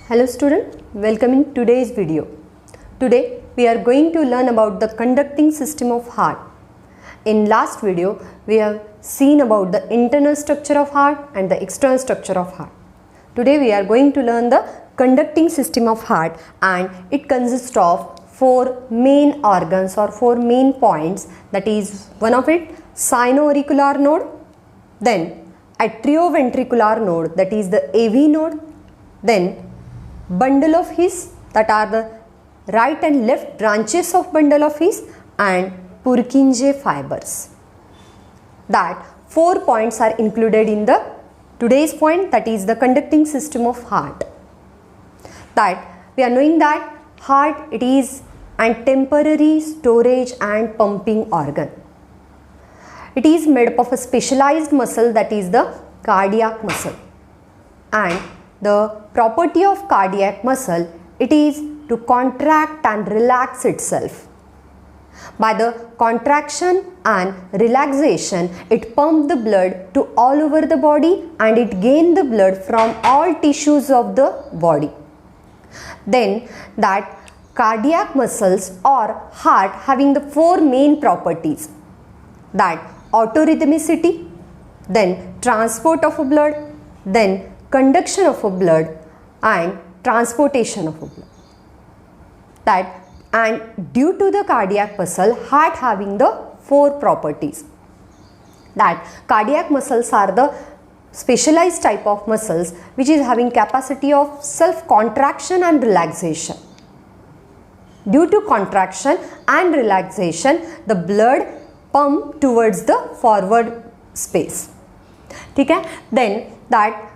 Hello student, welcome in today's video. Today we are going to learn about the conducting system of heart. In last video we have seen about the internal structure of heart and the external structure of heart. Today we are going to learn the conducting system of heart, and it consists of four main organs or four main points. That is, one of it sino-auricular node, then atrioventricular node, that is the AV node, then bundle of His, that are the right and left branches of bundle of His, and Purkinje fibers. That four points are included in the today's point, that is the conducting system of heart. That we are knowing that heart, it is a temporary storage and pumping organ. It is made up of a specialized muscle, that is the cardiac muscle, and the property of cardiac muscle, it is to contract and relax itself. By the contraction and relaxation, it pumps the blood to all over the body, and it gains the blood from all tissues of the body. Then that cardiac muscles or heart having the four main properties, that autorhythmicity, then transport of a blood, then conduction of a blood, and transportation of a blood. That, and due to the cardiac muscle, heart having the four properties. That cardiac muscles are the specialized type of muscles which is having capacity of self contraction and relaxation. Due to contraction and relaxation, the blood pump towards the forward space. Okay? Then that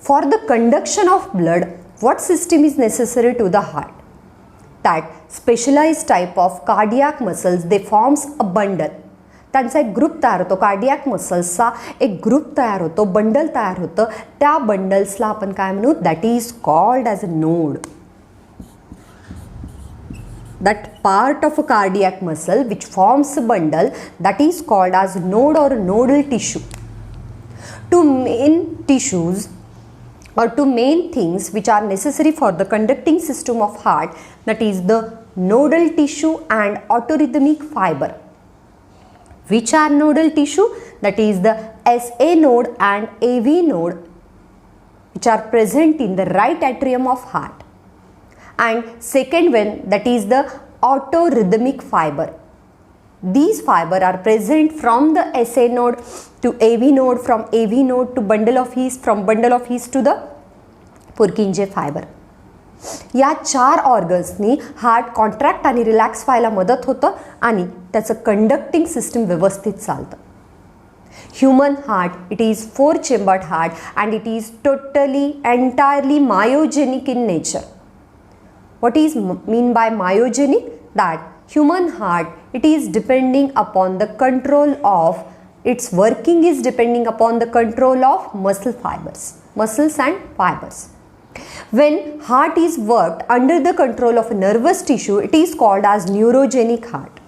for the conduction of blood, what system is necessary to the heart? That specialized type of cardiac muscles, they forms a bundle. त्यांचा एक group तयार होतो, cardiac मसल्सचा एक group तयार होतो, bundle तयार होतं. त्या बंडल्सला आपण काय म्हणू? That is called as a node. That part of a cardiac muscle which forms a bundle, that is called as node or nodal tissue. Two main tissues or two main things which are necessary for the conducting system of heart, that is the nodal tissue and autorhythmic fiber. Which are nodal tissue? That is the SA node and AV node, which are present in the right atrium of heart. And second one, that is the autorhythmic fiber. These fiber are present from the SA node to AV node, from AV node to bundle of His, from bundle of His to the Purkinje fiber. या चार ऑर्गन्सनी heart contract आणि relax व्हायला मदत होतं आणि त्याचं conducting system व्यवस्थित चालतं. Human heart, it is four chambered heart and it is totally entirely myogenic in nature. What is mean by myogenic? That human heart, it is depending upon the control of, its working is depending upon the control of muscle fibers, muscles and fibers. When heart is worked under the control of a nervous tissue, it is called as neurogenic heart.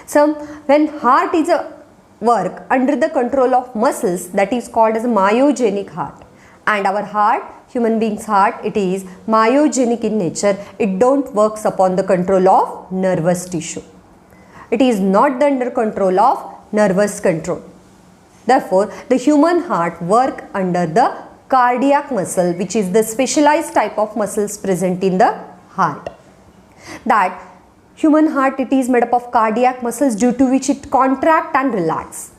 So when heart is a work under the control of muscles, that is called as a myogenic heart. And our heart, human being's heart, it is myogenic in nature. It don't works upon the control of nervous tissue. It is not under control of nervous control. Therefore, the human heart work under the cardiac muscle, which is the specialized type of muscles present in the heart. That human heart, it is made up of cardiac muscles due to which it contract and relax.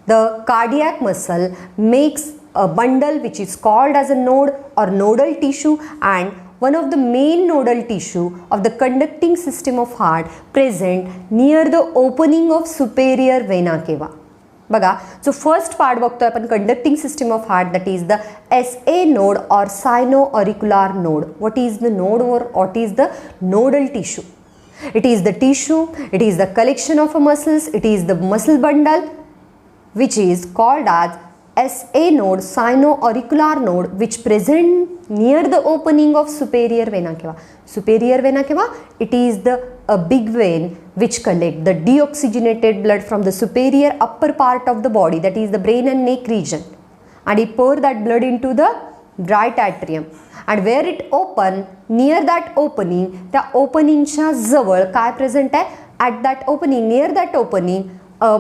The cardiac muscle makes a bundle which is called as a node or nodal tissue, and one of the main nodal tissue of the conducting system of heart present near the opening of superior vena cava. बघा, जो first part बघतोय आपण conducting system of heart, that is the SA node or sino auricular node. What is the node or what is the nodal tissue? It is the tissue, it is the collection of muscles, it is the muscle bundle which is called as SA node, sino-auricular node, which present near the opening of superior vena cava. Superior vena cava, it is a big vein which collect the deoxygenated blood from the superior upper part of the body, that is the brain and neck region, and it pour that blood into the right atrium. And where it open, near that opening, त्या ओपनिंगच्या जवळ काय present आहे? At that opening, near that opening, a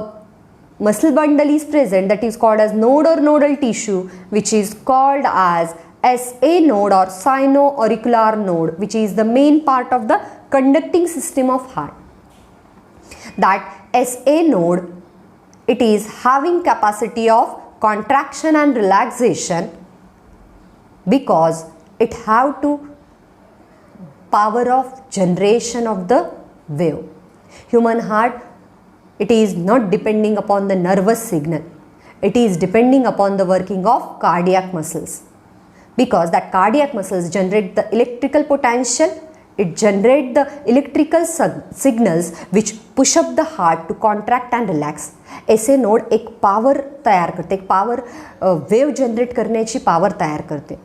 muscle bundle is present that is called as node or nodal tissue, which is called as SA node or sino-auricular node, which is the main part of the conducting system of heart. That SA node, it is having capacity of contraction and relaxation because it have to power of generation of the wave. Human heart, it is not depending upon the nervous signal. It is depending upon the working of cardiac muscles. Because that cardiac muscles generate the electrical potential, it generate the electrical signals which push up the heart to contract and relax. SA node एक power तयार करते, एक power wave generate करण्याची power तयार करते.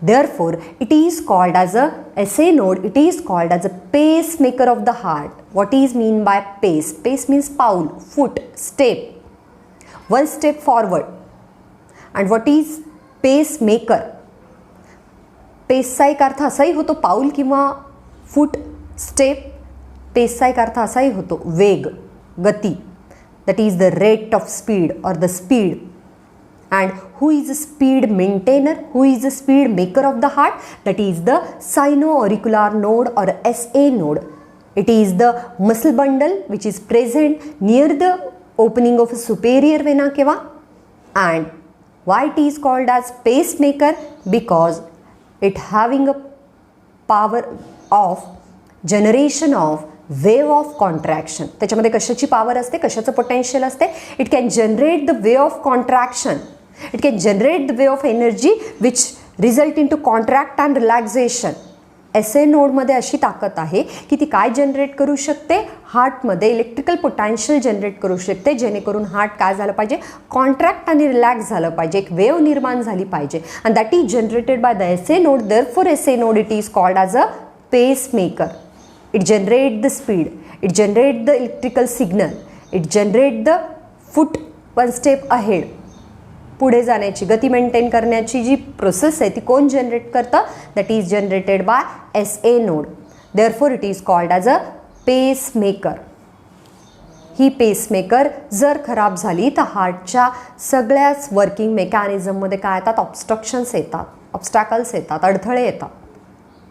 Therefore, it is called as a SA node, it is called as a pacemaker of the heart. What is mean by pace? Pace means paul, foot, step, one step forward. And what is pacemaker? पेसचा एक अर्थ असाही होतो पाऊल किंवा फूट, step. पेसचा एक अर्थ असाही होतो वेग, गती. That is the rate of speed or the speed. And who is the speed maintainer? Who is the speed maker of the heart? That is the sino-auricular node or SA node. It is the muscle bundle which is present near the opening of a superior vena cava. And why it is called as pacemaker? Because it having a power of generation of wave of contraction. त्याच्यामध्ये कशाची power असते, कशाचं potential असते? It can generate the way of contraction. It can generate the wave of energy which result into contract and relaxation. SA नोडमध्ये अशी ताकद आहे की ती काय जनरेट करू शकते? हार्टमध्ये इलेक्ट्रिकल पोटेन्शियल जनरेट करू शकते, जेणेकरून हार्ट काय झालं पाहिजे? कॉन्ट्रॅक्ट आणि रिलॅक्स झालं पाहिजे, एक वेव निर्माण झाली पाहिजे. And that is generated by the SA node. Therefore SA node it is called as a pacemaker. It generate the speed, it generate the electrical signal, it generate the foot one step ahead. पुढे जाण्याची, गती maintain करण्याची जी process आहे ती कोण generate करतं? That is generated by SA node. Therefore it is called as a pacemaker. He pacemaker जर खराब झाली तर हार्टच्या सगळ्याच वर्किंग मेकॅनिझममध्ये काय येतात? ऑब्स्ट्रक्शन्स येतात, ऑब्स्टॅकल्स येतात, अडथळे येतात.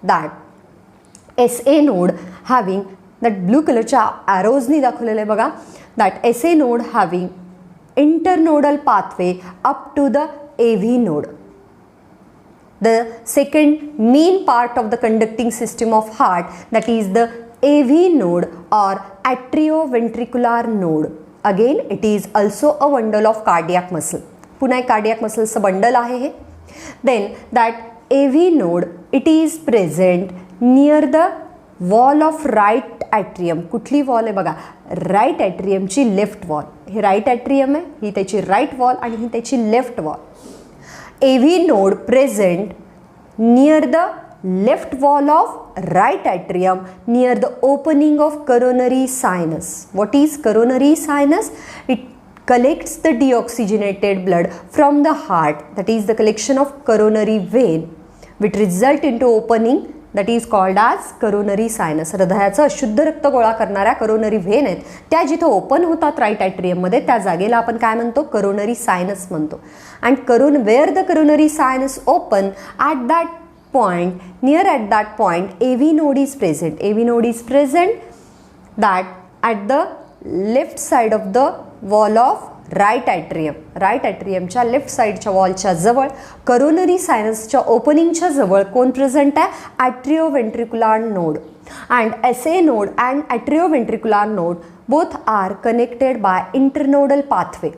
That SA node having, that blue कलरच्या ॲरोजनी दाखवलेलं आहे बघा. That SA node having internodal pathway up to the AV node. The second main part of the conducting system of heart, that is the AV node or atrioventricular node. Again, it is also a bundle of cardiac muscle. पुन्हा एक cardiac muscles बंडल आहे हे. Then that AV node, it is present near the wall of right atrium. कुठली wall आहे बघा? Right ॲट्रियमची left wall. हे राईट ॲट्रियम आहे, ही त्याची राईट वॉल आणि ही त्याची left wall. AV node present near the left wall of right atrium near the opening of coronary sinus. What is coronary sinus? It collects the deoxygenated blood from the heart, that is the collection of coronary vein, which result into opening, that is called as coronary sinus. हृदयाचं अशुद्ध रक्त गोळा करणाऱ्या coronary when आहेत त्या जिथं open होतात right ॲट्रियममध्ये, त्या जागेला आपण काय म्हणतो? करोनरी सायनस म्हणतो. And where the coronary sinus open at that point, near at that point AV node is present. AV node is present that at the left side of the wall of right atrium. Right ॲट्रियमच्या left साईडच्या वॉलच्या जवळ, coronary सायनसच्या ओपनिंगच्या जवळ कोण present आहे? Atrioventricular node. And SA node and atrioventricular node both are connected by internodal pathway.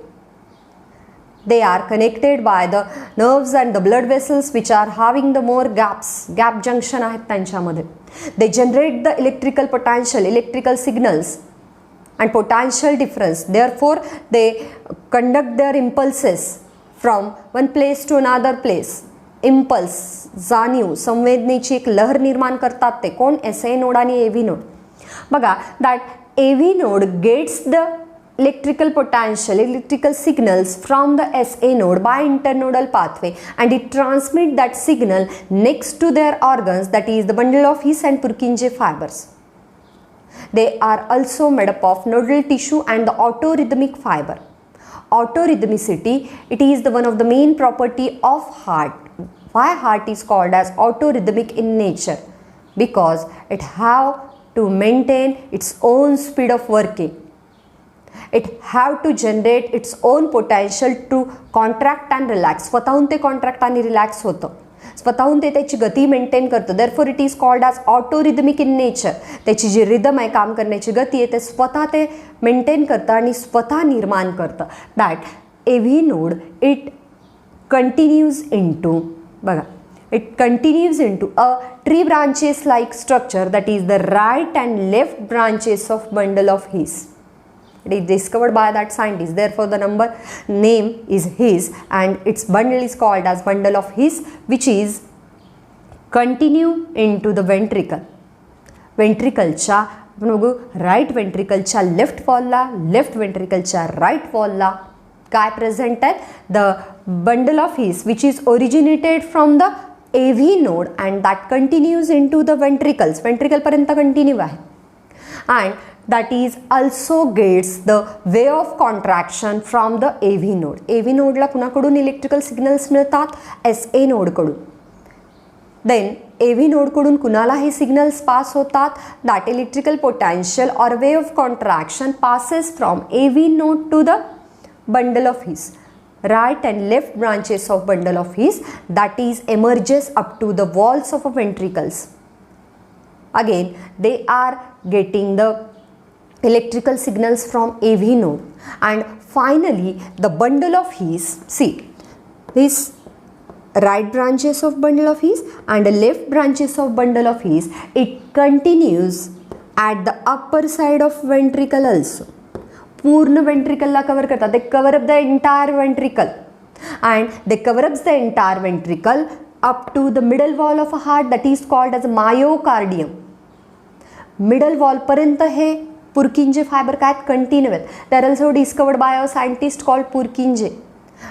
They are connected by the nerves and the blood vessels which are having the more gaps. Gap junction आहेत त्यांच्यामध्ये. They generate the electrical potential, electrical signals and potential difference. Therefore, they conduct their impulses from one place to another place. Impulse, जाणीव, संवेदनेची एक लहर निर्माण करतात ते कोण? SA node आणि AV नोड. बघा, that AV node gets the electrical potential, electrical signals from the SA node by internodal pathway, and it transmit that signal next to their organs, that is the bundle of His and Purkinje fibers. They are also made up of nodal tissue and the autorhythmic fiber. Autorhythmicity, it is the one of the main property of heart. Why heart is called as autorhythmic in nature? Because it have to maintain its own speed of working. It have to generate its own potential to contract and relax. स्वतःहून ते contract आणि relax होतं, स्वतःहून ते त्याची गती maintain करतं. Therefore it is called as autorhythmic in nature. त्याची जी रिदम आहे, काम करण्याची गती आहे, ते स्वतः ते मेंटेन करतं आणि स्वतः निर्माण करतं. That एव्ही node it continues into, बघा, it continues into a tree branches like structure, that is the right and left branches of bundle of His. It is discovered by that scientist. Therefore the name is His and its bundle is called as bundle of His, which is continue into the ventricle. Ventricleच्या आपण बघू right व्हेंट्रिकलच्या left वॉलला, left व्हेंट्रिकलच्या right वॉलला काय present आहे? The bundle of his which is originated from the AV node and that continues into the ventricles. Ventricle पर्यंत continue आहे and that is also gets the way of contraction from the AV node. AV node La कुणाकडून electrical signals मिळतात? SA node कडून. Then AV node कडून कुणाला हे signals पास होतात? That electrical potential or way of contraction passes from AV node to the bundle of His. Right and left branches of bundle of His, that is emerges up to the walls of ventricles. Again they are getting the electrical signals from AV node, and finally the bundle of His, see this right branches of bundle of His and the left branches of bundle of His, it continues at the upper side of ventricle also. पूर्ण वेंट्रिकलला cover करतात. They cover up the entire ventricle and they cover up the entire ventricle up to the middle wall of a heart, that is called as myocardium. Middle वॉलपर्यंत हे Purkinje fibre काय continue आहेत. They are also discovered by a scientist called Purkinje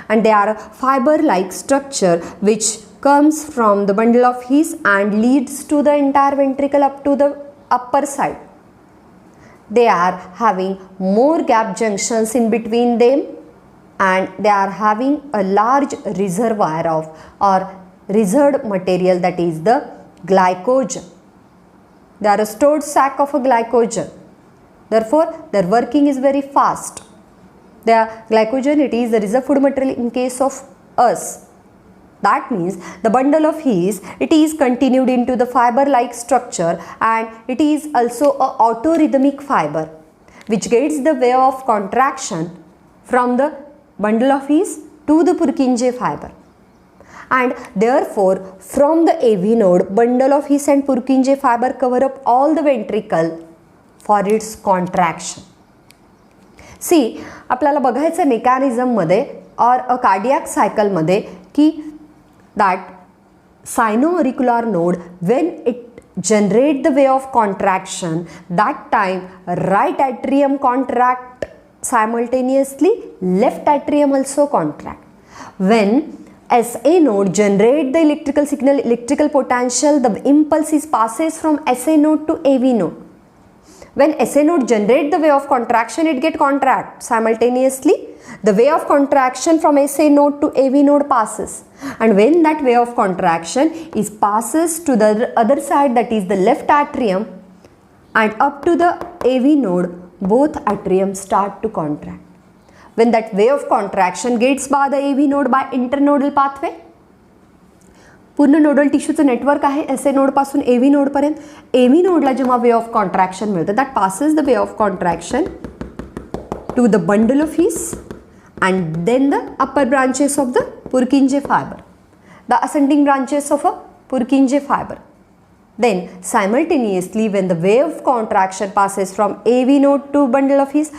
and they are fiber like structure which comes from the bundle of His and leads to the entire ventricle up to the upper side. They are having more gap junctions in between them and they are having a large reservoir of or reserved material, that is the glycogen. They are a stored sac of a glycogen. Therefore their working is very fast. The glycogen, it is the reserve food material in case of us. That means the bundle of His, it is continued into the fiber like structure and it is also a autorhythmic fiber which gets the way of contraction from the bundle of His to the Purkinje fiber. And therefore from the AV node, bundle of His and Purkinje fiber cover up all the ventricle for its contraction. See, आपल्याला बघायचं mechanism मध्ये और a cardiac cycle मध्ये की that sino-auricular node, when it generate the way of contraction, that time right atrium contract simultaneously, left atrium also contract. When SA node generate the electrical signal, electrical potential, the impulse is passes from SA node to AV node. When SA node generate the way of contraction, it get contract simultaneously. The way of contraction from SA node to AV node passes, and when that way of contraction is passes to the other side, that is the left atrium and up to the AV node, both atriums start to contract. When that way of contraction gets by the AV node by internodal pathway, पूर्ण nodal टिश्यूचं network आहे SA node पासून AV node पर्यंत. AV नोडला जेव्हा way of contraction मिळतं, that passes the way of contraction to the bundle of His and then the upper branches of the Purkinje fiber, the ascending branches of a Purkinje fiber. Then simultaneously when the wave contraction passes from AV node to bundle of His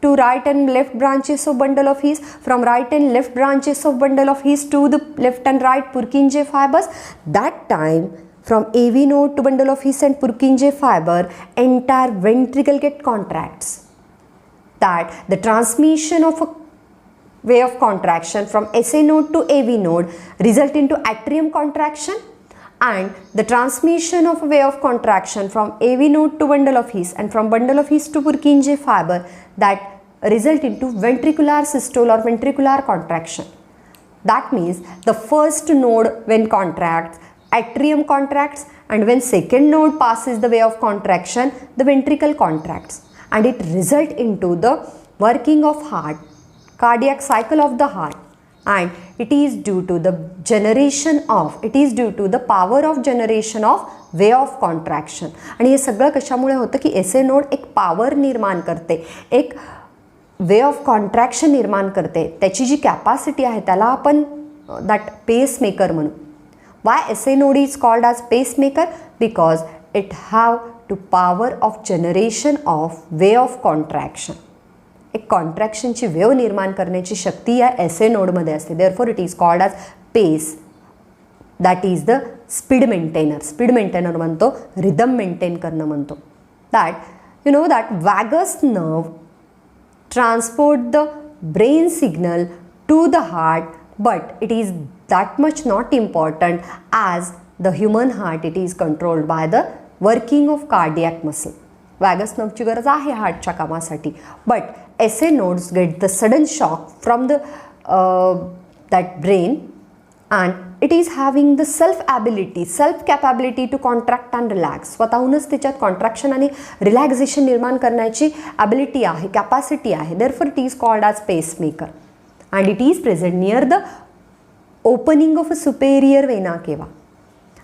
to right and left branches of bundle of His, from right and left branches of bundle of His to the left and right Purkinje fibers, that time from AV node to bundle of His and Purkinje fiber, entire ventricle get contracts. that the transmission of a way of contraction from SA node to AV node result into atrium contraction, and the transmission of a way of contraction from AV node to bundle of His and from bundle of His to Purkinje fiber that result into ventricular systole or ventricular contraction. That means the first node when contracts, atrium contracts, and when second node passes the way of contraction, the ventricle contracts, and it result into the working of heart, cardiac cycle of the heart, and it is due to the power of generation of way of contraction. आणि हे सगळं कशामुळे होतं की SA node एक power निर्माण करते, एक वे of contraction निर्माण करते, त्याची जी कॅपॅसिटी आहे त्याला आपण दॅट पेसमेकर म्हणू. Why SA node is called as pacemaker? Because it have to power of generation of wave of contraction. एक कॉन्ट्रॅक्शनची वेव निर्माण करण्याची शक्ती या एसए नोडमध्ये असते. Therefore it is called as pace. That is the speed maintainer. Speed maintainer म्हणतो, rhythm maintain करणं म्हणतो. That you know that vagus nerve transport the brain signal to the heart, but it is that much not important as the human heart. It is controlled by the working of cardiac muscle. Vagus नर्वची गरज आहे हार्टच्या कामासाठी, but SA nodes get the sudden shock from the that brain and it is having the self capability to contract and relax. स्वतःहूनच त्याच्यात contraction आणि relaxation निर्माण करण्याची ॲबिलिटी आहे, कॅपॅसिटी आहे. Therefore it is called as pacemaker and it is present near the opening of a superior vena cava.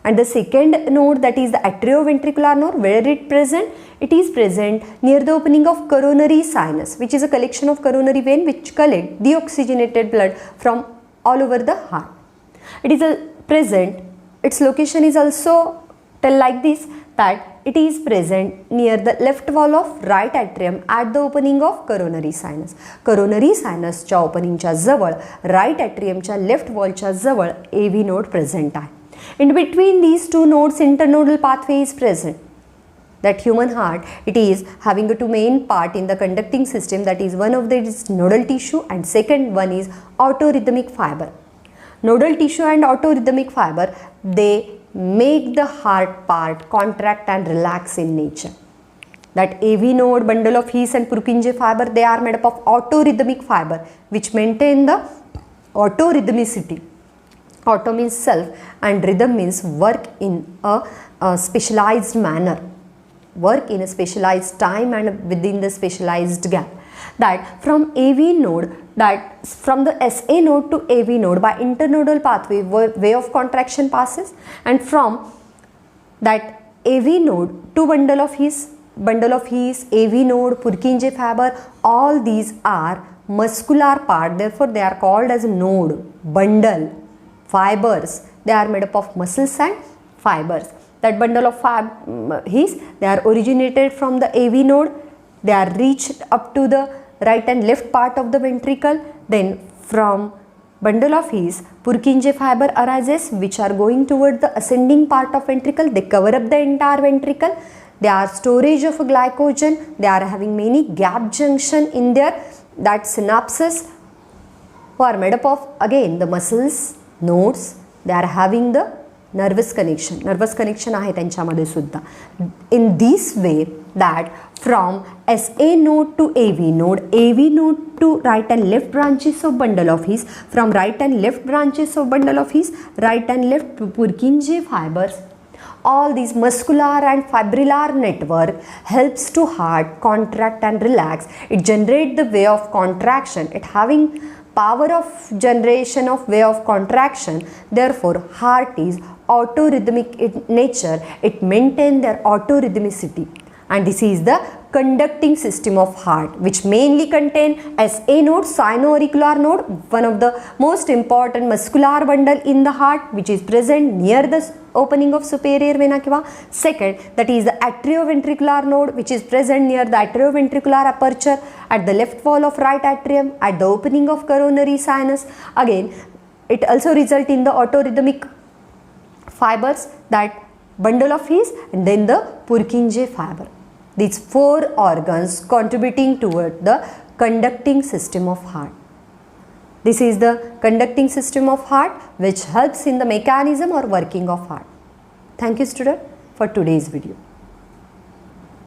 And the second node, that is the atrioventricular node, where it present? It is present near the opening of coronary sinus, which is a collection of coronary vein which collect deoxygenated blood from all over the heart. It is present, its location is also tell like this, that it is present near the left wall of right atrium at the opening of coronary sinus. coronary sinusच्या ओपनिंगच्या जवळ right ॲट्रियमच्या left वॉलच्या जवळ AV node present आहे. In between these two nodes, internodal pathway is present. That human heart, it is having a two main part in the conducting system, that is one of the is nodal tissue and second one is autorhythmic fiber. Nodal tissue and autorhythmic fiber, they make the heart part contract and relax in nature. That AV node, bundle of His and Purkinje fiber, they are made up of autorhythmic fiber which maintain the autorhythmicity. Auto means self and rhythm means work in a specialized manner, work in a specialized time and within the specialized gap. That from AV node, that from the SA node to AV node by internodal pathway way of contraction passes, and from that AV node to bundle of His, AV node, Purkinje fiber, all these are muscular part. Therefore they are called as node, bundle, fibers. They are made up of muscles and fibers. That bundle of His, they are originated from the AV node. They are reached up to the right and left part of the ventricle. Then from bundle of His, Purkinje fiber arises which are going toward the ascending part of ventricle. They cover up the entire ventricle. They are storage of glycogen. They are having many gap junction in there. That synapses who are made up of again the muscles, nodes. They are having the nervous connection आहे त्यांच्यामध्ये सुद्धा. In this way, that from SA node to AV node to right and left branches of bundle of His, from right and left branches of bundle of His, right and left to Purkinje fibers. All these muscular and fibrillar network helps to heart contract and relax. It generates the way of contraction. It having power of generation of way of contraction. Therefore heart is autorhythmic in nature. It maintains their autorhythmicity, and this is the conducting system of heart, which mainly contain SA node, sinoauricular node, one of the most important muscular bundle in the heart, which is present near the opening of superior vena cava. Second, that is the atrioventricular node, which is present near the atrioventricular aperture at the left wall of right atrium at the opening of coronary sinus. Again, it also result in the autorhythmic fibers, that bundle of His, and then the Purkinje fiber. These four organs contributing toward the conducting system of heart. This is the conducting system of heart which helps in the mechanism or working of heart. Thank you student for today's video.